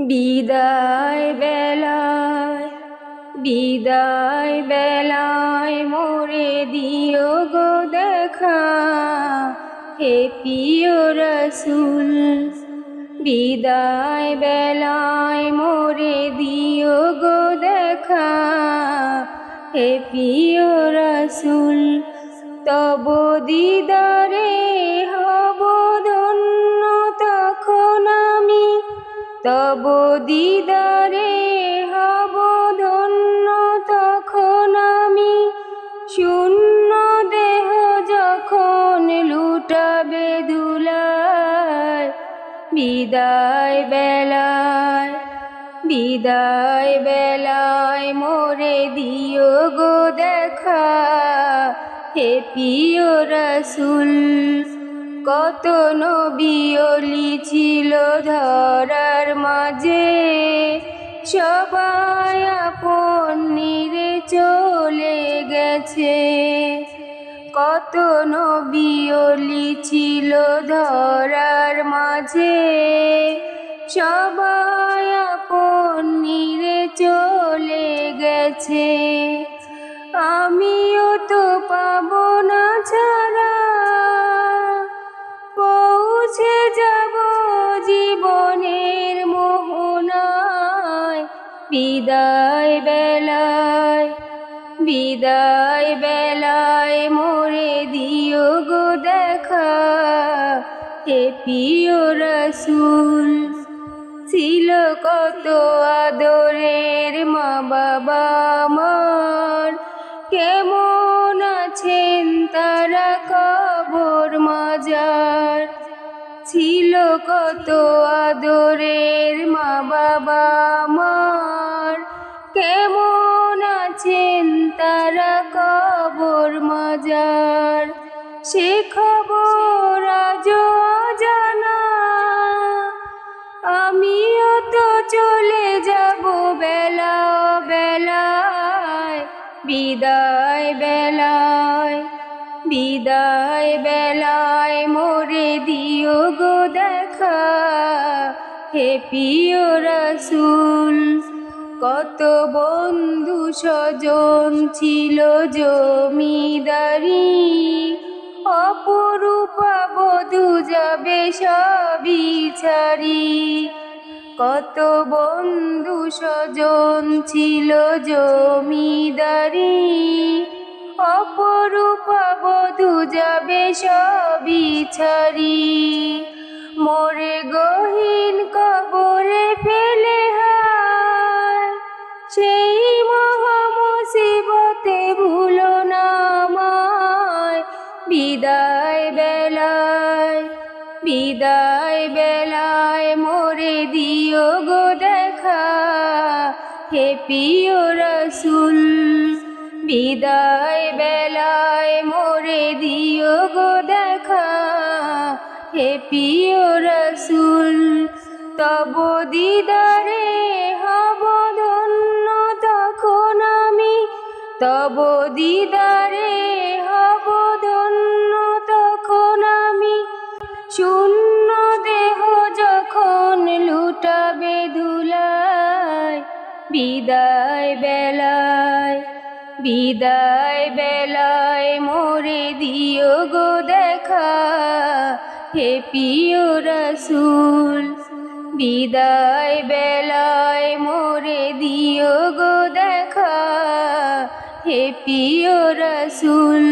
বিদায় বেলায় বিদায় বেলায় মোরে দিও গো দেখা, হে প্রিয় রাসূল। বিদায় বেলায় মোরে দিও গো দেখা, হে প্রিয় রাসূল। তব দিদারে হব ধন্য তখন আমি, তব দিদারে হব ধন্য তখন আমি। শূন্য দেহ যখন লুটাবে ধুলায়, বিদায় বেলায় বিদায় বেলায় মোরে দিও গো দেখা, হে প্রিয় রাসূল। কত নবী ওলি ছিল ধরার মাঝে, সবাই আপন নিরে চলে গেছে। কত নবী ওলি ছিল ধরার মাঝে, সবাই আপন নিরে চলে গেছে। আমিও তো পাবো না ছাড়া, পৌঁছে যাব জীবনের মোহনায়। বিদায় বেলায় বিদায় বেলায় মোরে দিও গো দেখা, হে প্রিয় রাসূল। ছিল কত আদরের মা বাবা আমার, কেমন আছেন তারা কবর মাজার। ছিল কত আদরের মা বাবা আমার, কেমন আছেন তারা কবর মাজার। সে খবর আজও অজানা, আমিও তো চলে যাব বেলা বেলায়। বিদায় বেলায় বিদায় বেলায় মোরে দিও গো দেখা, হে প্রিয় রাসূল। কত বন্ধু স্বজন ছিল জমিদারি, অপরূপা বধূ যাবে সবই ছাড়ি। কত বন্ধু স্বজন ছিল জমিদারি, অপরূপা বধূ যাবে সবই ছাড়ি। মোরে গহীন কবরে ফেলে হায়, সেই মহা মুসিবতে ভুলো না আমায়। বিদায় বেলায় বিদায় বেলায় মোরে দিও গো দেখা, হে প্রিয় রাসূল। বিদায় বেলায় মোরে দিও গো দেখা, হে প্রিয় রাসূল। তব দিদারে হব ধন্য তখন আমি, তব দিদারে হব ধন্য তখন আমি। শূন্য দেহ যখন লুটাবে ধুলায়, বিদায় বেলায় বিদায় বেলায় মোরে দিও গো দেখা, হে প্রিয় রাসূল। বিদায় বেলায় মোরে দিও গো দেখা, হে প্রিয় রাসূল।